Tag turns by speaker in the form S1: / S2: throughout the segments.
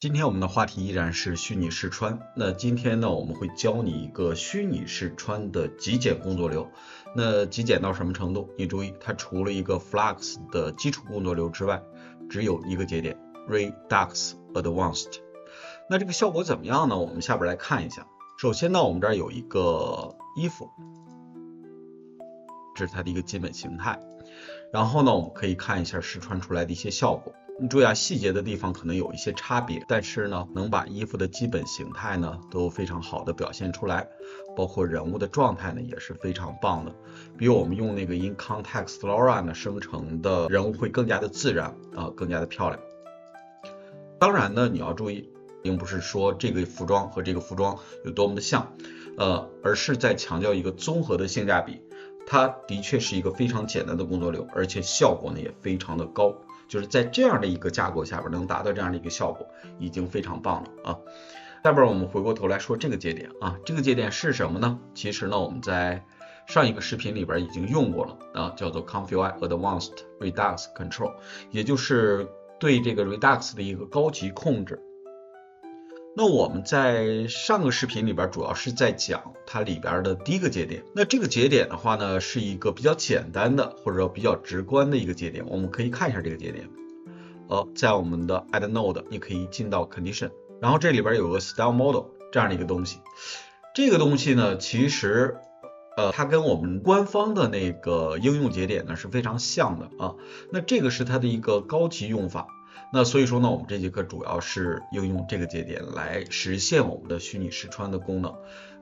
S1: 今天我们的话题依然是虚拟试穿。那今天呢，我们会教你一个虚拟试穿的极简工作流。那极简到什么程度？你注意，它除了一个 Flux 的基础工作流之外，只有一个节点 Redux Advanced。那这个效果怎么样呢？我们下边来看一下。首先呢，我们这儿有一个衣服，这是它的一个基本形态。然后呢，我们可以看一下试穿出来的一些效果。你注意啊，细节的地方可能有一些差别，但是呢，能把衣服的基本形态呢都非常好的表现出来，包括人物的状态呢也是非常棒的，比我们用那个 In Context LoRa 呢生成的人物会更加的自然啊，更加的漂亮。当然呢，你要注意，并不是说这个服装和这个服装有多么的像，而是在强调一个综合的性价比。它的确是一个非常简单的工作流，而且效果呢也非常的高，就是在这样的一个架构下边能达到这样的一个效果，已经非常棒了啊。下边我们回过头来说这个节点啊，这个节点是什么呢？其实呢我们在上一个视频里边已经用过了啊，叫做 Config Advanced Redux Control， 也就是对这个 Redux 的一个高级控制。那我们在上个视频里边主要是在讲它里边的第一个节点，那这个节点的话呢是一个比较简单的或者说比较直观的一个节点，我们可以看一下这个节点，在我们的 Add Node 你可以进到 Condition， 然后这里边有个 Style Model 这样的一个东西，这个东西呢其实它跟我们官方的那个应用节点呢是非常像的啊，那这个是它的一个高级用法。那所以说呢，我们这节课主要是应用这个节点来实现我们的虚拟试穿的功能，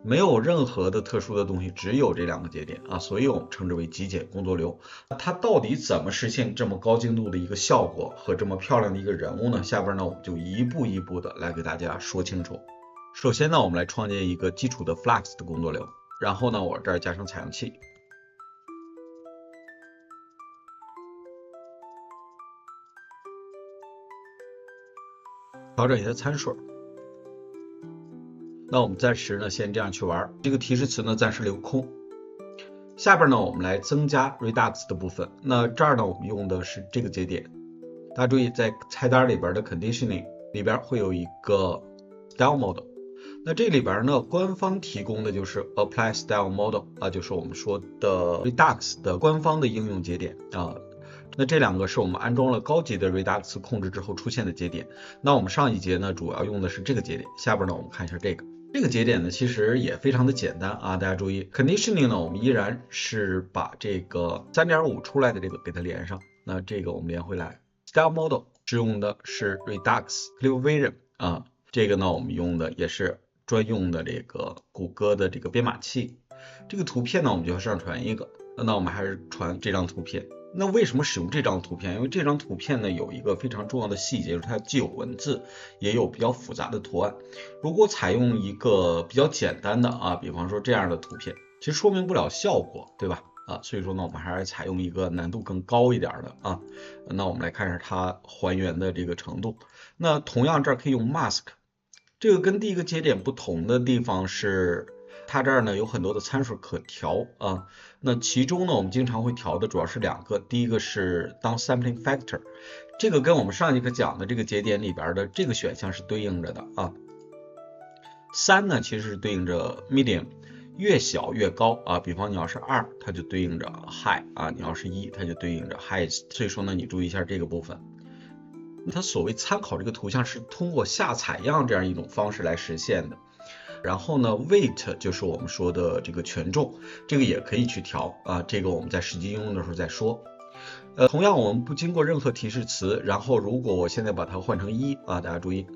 S1: 没有任何的特殊的东西，只有这两个节点啊，所以我们称之为极简工作流。它到底怎么实现这么高精度的一个效果和这么漂亮的一个人物呢？下边呢我们就一步一步的来给大家说清楚。首先呢，我们来创建一个基础的 Flux 的工作流，然后呢，我这儿加上采样器。调整一下参数，那我们暂时呢先这样去玩，这个提示词呢暂时留空。下边呢我们来增加 Redux 的部分，那这儿呢我们用的是这个节点，大家注意在菜单里边的 Conditioning 里边会有一个 Style Model， 那这里边呢官方提供的就是 Apply Style Model 啊，就是我们说的 Redux 的官方的应用节点啊。那这两个是我们安装了高级的 Redux 控制之后出现的节点。那我们上一节呢主要用的是这个节点，下边呢我们看一下这个。这个节点呢其实也非常的简单啊，大家注意 Conditioning 呢我们依然是把这个 3.5 出来的这个给它连上，那这个我们连回来。Style Model 使用的是 Redux Clear Vision 啊，这个呢我们用的也是专用的这个谷歌的这个编码器。这个图片呢我们就上传一个，那我们还是传这张图片。那为什么使用这张图片？因为这张图片呢有一个非常重要的细节，就是它既有文字，也有比较复杂的图案。如果采用一个比较简单的啊，比方说这样的图片，其实说明不了效果，对吧？啊，所以说呢，我们还是采用一个难度更高一点的啊。那我们来看一下它还原的这个程度。那同样这儿可以用 mask， 这个跟第一个节点不同的地方是，它这儿呢有很多的参数可调啊，那其中呢我们经常会调的主要是两个，第一个是 downsampling factor， 这个跟我们上节课讲的这个节点里边的这个选项是对应着的啊。3呢其实是对应着 medium， 越小越高啊，比方你要是2，它就对应着 high 啊，你要是1，它就对应着 highest， 所以说呢你注意一下这个部分。它所谓参考这个图像是通过下采样这样一种方式来实现的。然后呢 weight 就是我们说的这个权重，这个也可以去调啊，这个我们在实际应用的时候再说。同样我们不经过任何提示词，然后如果我现在把它换成1啊，大家注意。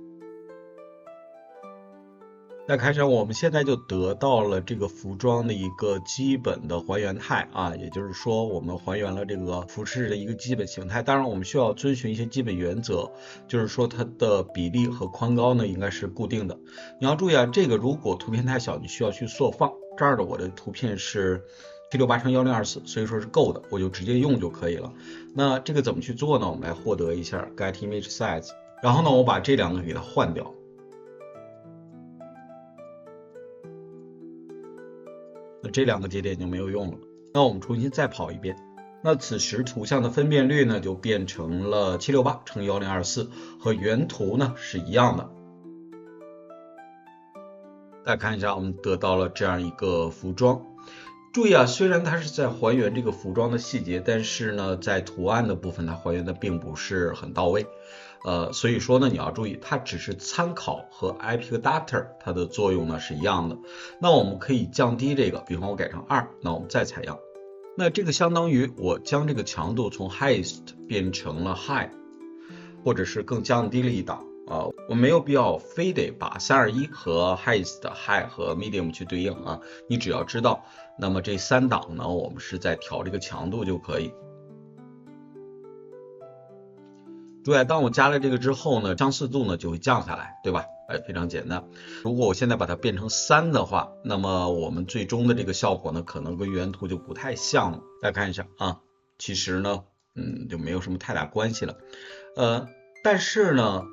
S1: 那开始我们现在就得到了这个服装的一个基本的还原态啊，也就是说我们还原了这个服饰的一个基本形态。当然我们需要遵循一些基本原则，就是说它的比例和宽高呢应该是固定的。你要注意啊，这个如果图片太小，你需要去缩放。这儿的我的图片是768×1024，所以说是够的，我就直接用就可以了。那这个怎么去做呢？我们来获得一下 Get Image Size， 然后呢我把这两个给它换掉。那这两个节点就没有用了。那我们重新再跑一遍，那此时图像的分辨率呢就变成了768乘1024，和原图呢是一样的。大家看一下，我们得到了这样一个服装。注意啊，虽然它是在还原这个服装的细节，但是呢，在图案的部分它还原的并不是很到位。所以说呢，你要注意，它只是参考和 IP Adapter 它的作用呢是一样的。那我们可以降低这个，比方我改成2，那我们再采样。那这个相当于我将这个强度从 highest 变成了 high， 或者是更降低了一档。我没有必要非得把321和 highest、high 和 medium 去对应啊，你只要知道，那么这3档呢，我们是在调这个强度就可以。注意，当我加了这个之后呢，相似度呢就会降下来，对吧？非常简单。如果我现在把它变成3的话，那么我们最终的这个效果呢，可能跟原图就不太像了。大家看一下啊，其实呢，就没有什么太大关系了。但是呢，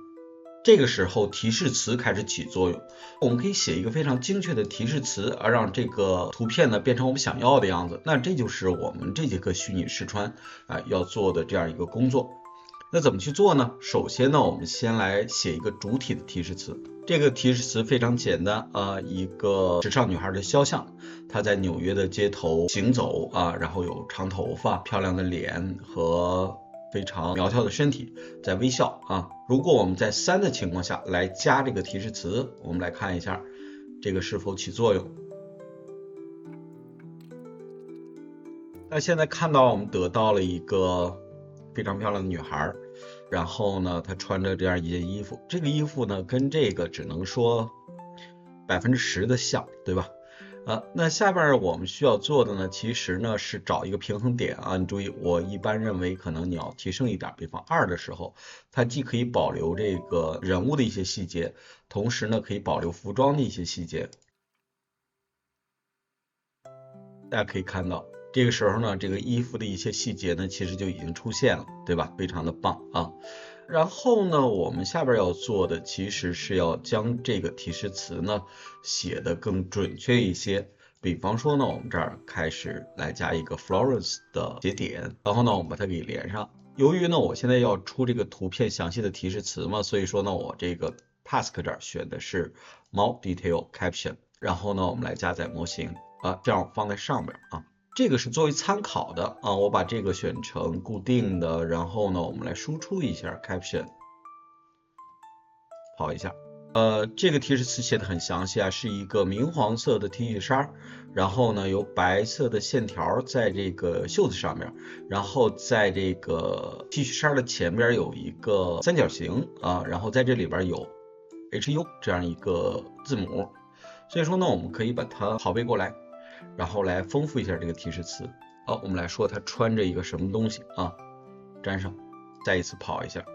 S1: 这个时候提示词开始起作用，我们可以写一个非常精确的提示词，而让这个图片呢变成我们想要的样子。那这就是我们这节课虚拟试穿要做的这样一个工作。那怎么去做呢？首先呢，我们先来写一个主体的提示词。这个提示词非常简单一个时尚女孩的肖像，她在纽约的街头行走然后有长头发、漂亮的脸和非常苗条的身体，在微笑如果我们在3的情况下来加这个提示词，我们来看一下这个是否起作用。那现在看到我们得到了一个非常漂亮的女孩，然后呢，她穿着这样一件衣服，这个衣服呢跟这个只能说10%的像，对吧？那下边我们需要做的呢，其实呢是找一个平衡点你注意，我一般认为可能你要提升一点，比方2的时候，它既可以保留这个人物的一些细节，同时呢可以保留服装的一些细节。大家可以看到，这个时候呢，这个衣服的一些细节呢，其实就已经出现了，对吧？非常的棒然后呢，我们下边要做的其实是要将这个提示词呢写得更准确一些。比方说呢，我们这儿开始来加一个 Florence 的节点，然后呢，我们把它给连上。由于呢，我现在要出这个图片详细的提示词嘛，所以说呢，我这个 task 这儿选的是猫 detail caption， 然后呢，我们来加载模型这样放在上边这个是作为参考的我把这个选成固定的，然后呢，我们来输出一下 caption， 跑一下。这个提示词写的很详细是一个明黄色的 T 恤衫，然后呢有白色的线条在这个袖子上面，然后在这个 T 恤衫的前边有一个三角形然后在这里边有 HU 这样一个字母，所以说呢，我们可以把它拷贝过来，然后来丰富一下这个提示词。我们来说它穿着一个什么东西粘上，再一次跑一下。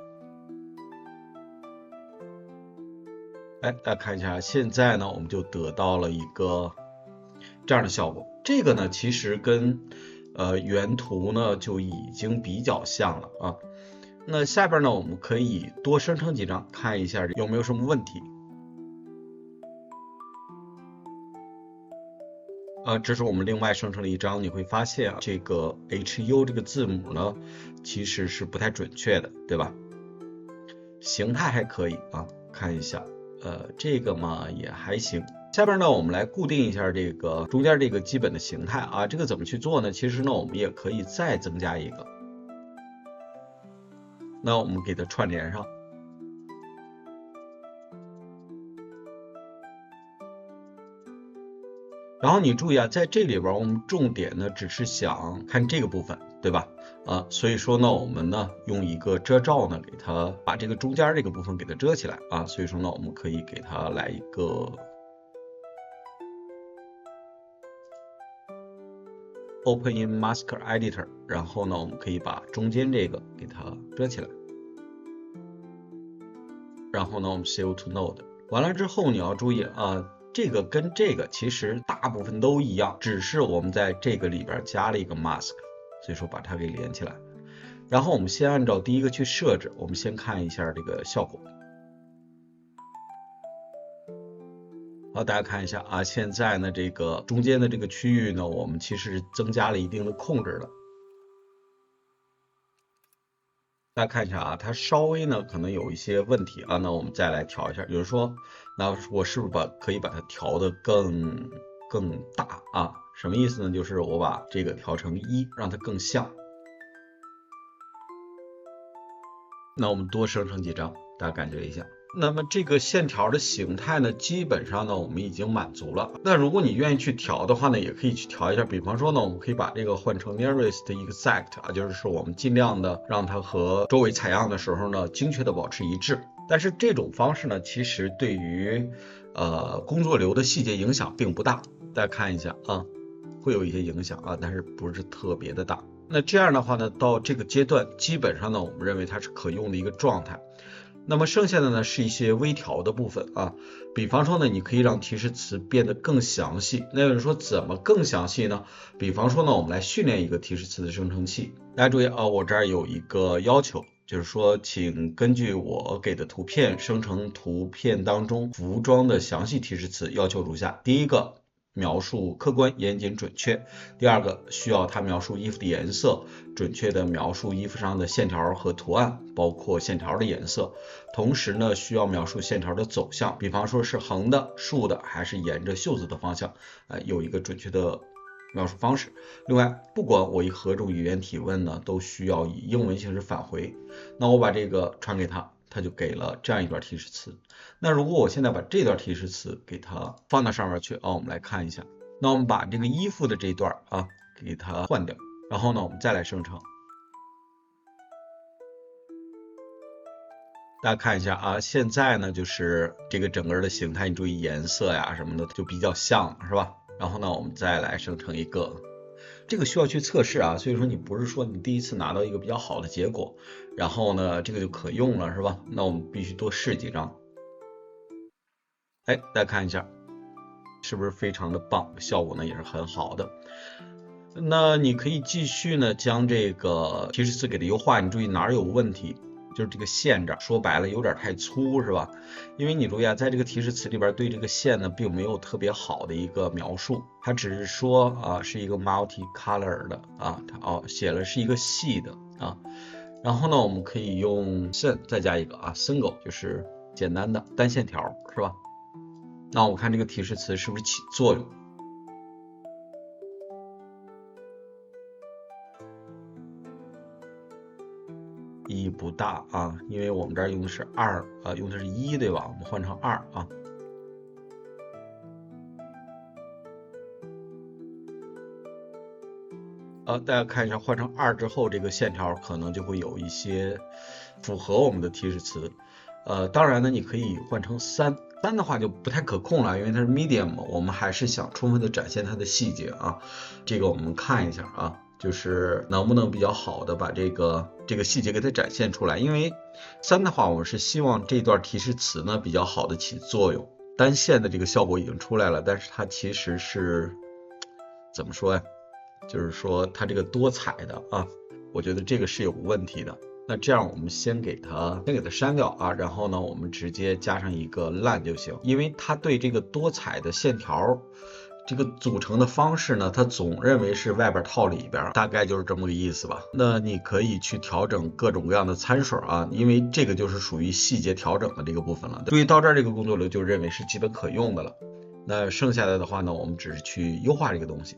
S1: 大家看一下，现在呢，我们就得到了一个这样的效果。这个呢，其实跟原图呢就已经比较像了那下边呢，我们可以多生成几张，看一下有没有什么问题。这是我们另外生成了一张，你会发现这个 HU 这个字母呢，其实是不太准确的，对吧？形态还可以看一下。这个嘛也还行。下边呢，我们来固定一下这个中间这个基本的形态这个怎么去做呢？其实呢，我们也可以再增加一个。那我们给它串联上。然后你注意在这里边我们重点呢只是想看这个部分，对吧？所以说呢，我们呢用一个遮罩呢给它把这个中间这个部分给它遮起来所以说呢，我们可以给它来一个 Open in Mask Editor， 然后呢，我们可以把中间这个给它遮起来，然后呢，我们 Save to Node。完了之后你要注意这个跟这个其实大部分都一样，只是我们在这个里边加了一个 mask， 所以说把它给连起来。然后我们先按照第一个去设置，我们先看一下这个效果。好，大家看一下现在呢这个中间的这个区域呢，我们其实增加了一定的控制的。大家看一下啊，它稍微呢可能有一些问题啊，那我们再来调一下，比如说，那我是不是可以把它调的更大啊？什么意思呢？就是我把这个调成1，让它更像。那我们多生成几张，大家感觉一下。那么这个线条的形态呢，基本上呢我们已经满足了。那如果你愿意去调的话呢，也可以去调一下。比方说呢，我们可以把这个换成 nearest exact 啊，就是说我们尽量的让它和周围采样的时候呢，精确的保持一致。但是这种方式呢，其实对于工作流的细节影响并不大。大家看一下啊，会有一些影响啊，但是不是特别的大。那这样的话呢，到这个阶段，基本上呢，我们认为它是可用的一个状态。那么剩下的呢，是一些微调的部分啊。比方说呢，你可以让提示词变得更详细。那有人说怎么更详细呢？比方说呢，我们来训练一个提示词的生成器。大家注意啊，我这儿有一个要求，就是说，请根据我给的图片生成图片当中服装的详细提示词。要求如下：第一个，描述客观、严谨、准确。第二个，需要它描述衣服的颜色，准确的描述衣服上的线条和图案，包括线条的颜色。同时呢，需要描述线条的走向，比方说是横的、竖的，还是沿着袖子的方向，有一个准确的描述方式。另外，不管我以何种语言提问呢，都需要以英文形式返回。那我把这个传给他，他就给了这样一段提示词。那如果我现在把这段提示词给它放到上面去啊，我们来看一下。那我们把这个衣服的这一段啊给它换掉，然后呢，我们再来生成。大家看一下啊，现在呢就是这个整个的形态，你注意颜色呀什么的就比较像了，是吧？然后呢，我们再来生成一个，这个需要去测试啊，所以说你不是说你第一次拿到一个比较好的结果，然后呢这个就可用了，是吧？那我们必须多试几张。哎，大家看一下，是不是非常的棒？效果呢也是很好的。那你可以继续呢将这个提示词给它优化，你注意哪儿有问题？就是这个线这儿，说白了有点太粗，是吧？因为你注意啊，在这个提示词里边对这个线呢并没有特别好的一个描述，它只是说啊是一个 multicolor 的啊，它写了是一个细的啊。然后呢，我们可以用 sen 再加一个啊 single，就是简单的单线条，是吧？那我们看这个提示词是不是起作用？意义不大啊，因为我们这儿用的是2啊，用的是1，对吧？我们换成2啊。大家看一下，换成2之后，这个线条可能就会有一些符合我们的提示词。当然呢，你可以换成3的话就不太可控了，因为它是 medium， 我们还是想充分的展现它的细节啊。这个我们看一下啊，就是能不能比较好的把这个细节给它展现出来。因为3的话，我们是希望这段提示词呢比较好的起作用。单线的这个效果已经出来了，但是它其实是怎么说呀？就是说它这个多彩的啊，我觉得这个是有问题的。那这样我们先给它删掉啊，然后呢，我们直接加上一个烂就行，因为它对这个多彩的线条这个组成的方式呢，它总认为是外边套里边，大概就是这么个意思吧。那你可以去调整各种各样的参数啊，因为这个就是属于细节调整的这个部分了。注意到这儿这个工作流就认为是基本可用的了。那剩下来的话呢，我们只是去优化这个东西。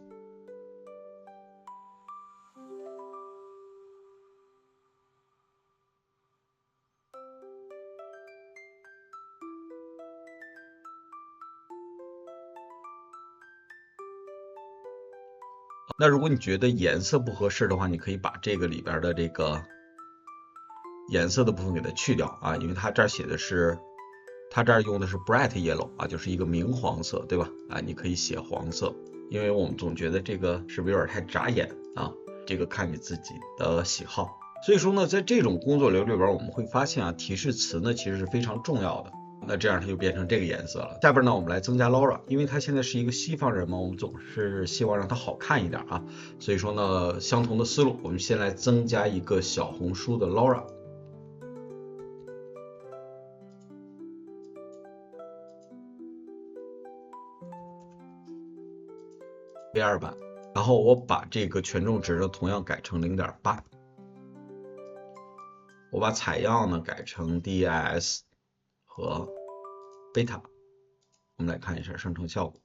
S1: 那如果你觉得颜色不合适的话，你可以把这个里边的这个颜色的部分给它去掉啊，因为它这儿写的是，它这儿用的是 bright yellow 啊，就是一个明黄色，对吧？啊，你可以写黄色，因为我们总觉得这个是不是有点太扎眼啊？这个看你自己的喜好。所以说呢，在这种工作流里边，我们会发现啊，提示词呢其实是非常重要的。那这样它就变成这个颜色了。下边呢，我们来增加 Laura， 因为她现在是一个西方人嘛，我们总是希望让她好看一点啊。所以说呢，相同的思路，我们先来增加一个小红书的 Laura。V2版，然后我把这个权重值呢同样改成0.8。我把采样呢改成 DIS 和 beta， 我们来看一下生成效果。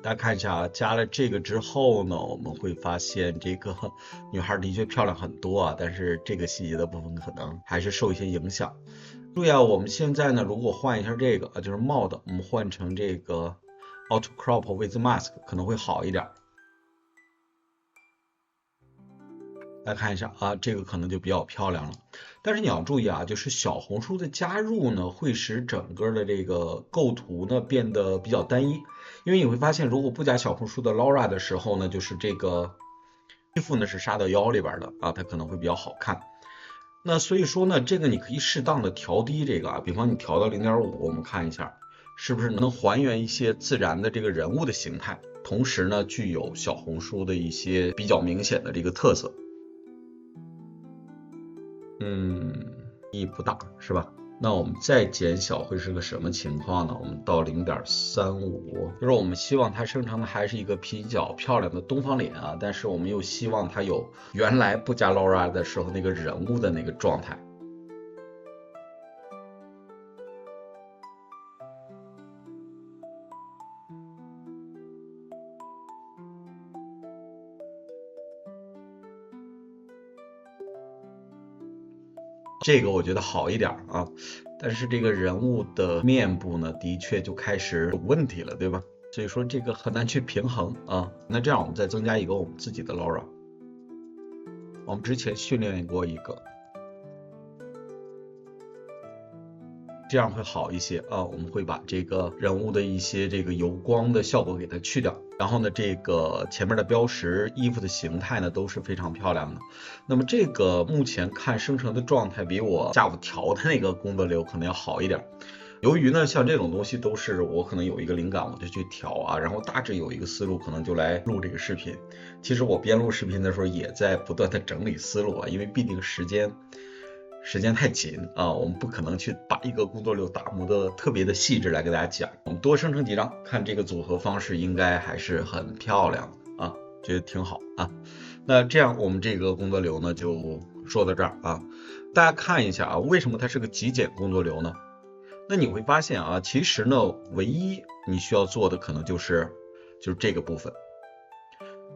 S1: 大家看一下啊，加了这个之后呢，我们会发现这个女孩的确漂亮很多啊，但是这个细节的部分可能还是受一些影响。注意啊，我们现在呢，如果换一下这个啊，就是 Mode， 我们换成这个 Auto Crop with Mask 可能会好一点。来看一下啊，这个可能就比较漂亮了。但是你要注意啊，就是小红书的加入呢，会使整个的这个构图呢变得比较单一。因为你会发现，如果不加小红书的 Laura 的时候呢，就是这个衣服呢是杀到腰里边的啊，它可能会比较好看。那所以说呢，这个你可以适当的调低这个啊，比方你调到 0.5， 我们看一下是不是能还原一些自然的这个人物的形态，同时呢具有小红书的一些比较明显的这个特色。意义不大是吧？那我们再减小会是个什么情况呢？我们到 0.35， 就是我们希望它生成的还是一个比较漂亮的东方脸啊，但是我们又希望它有原来不加 Laura 的时候那个人物的那个状态。这个我觉得好一点啊，但是这个人物的面部呢，的确就开始有问题了，对吧？所以说这个很难去平衡啊。那这样我们再增加一个我们自己的 Laura， 我们之前训练过一个，这样会好一些啊。我们会把这个人物的一些这个油光的效果给它去掉，然后呢，这个前面的标识、衣服的形态呢都是非常漂亮的。那么这个目前看生成的状态比我下午调的那个工作流可能要好一点。由于呢，像这种东西都是我可能有一个灵感我就去调啊，然后大致有一个思路可能就来录这个视频。其实我边录视频的时候也在不断的整理思路啊，因为毕竟时间太紧啊，我们不可能去把一个工作流打磨的特别的细致来给大家讲。我们多生成几张，看这个组合方式应该还是很漂亮的啊，觉得挺好啊。那这样我们这个工作流呢就说到这儿啊，大家看一下啊，为什么它是个极简工作流呢？那你会发现啊，其实呢，唯一你需要做的可能就是这个部分。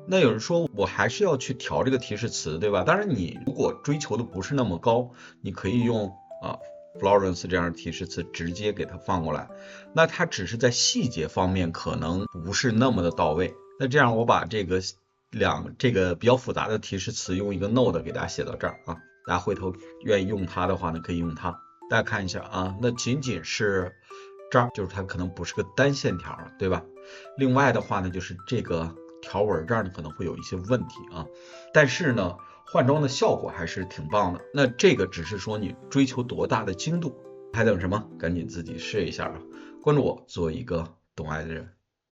S1: 那有人说我还是要去调这个提示词，对吧？当然你如果追求的不是那么高，你可以用Florence 这样的提示词直接给它放过来，那它只是在细节方面可能不是那么的到位。那这样我把这个比较复杂的提示词用一个 node 给大家写到这儿啊，大家回头愿意用它的话呢，可以用它。大家看一下啊，那仅仅是这儿，就是它可能不是个单线条，对吧？另外的话呢，就是这个条纹这儿呢可能会有一些问题啊，但是呢，换装的效果还是挺棒的。那这个只是说你追求多大的精度，还等什么？赶紧自己试一下吧。关注我，做一个懂爱的人。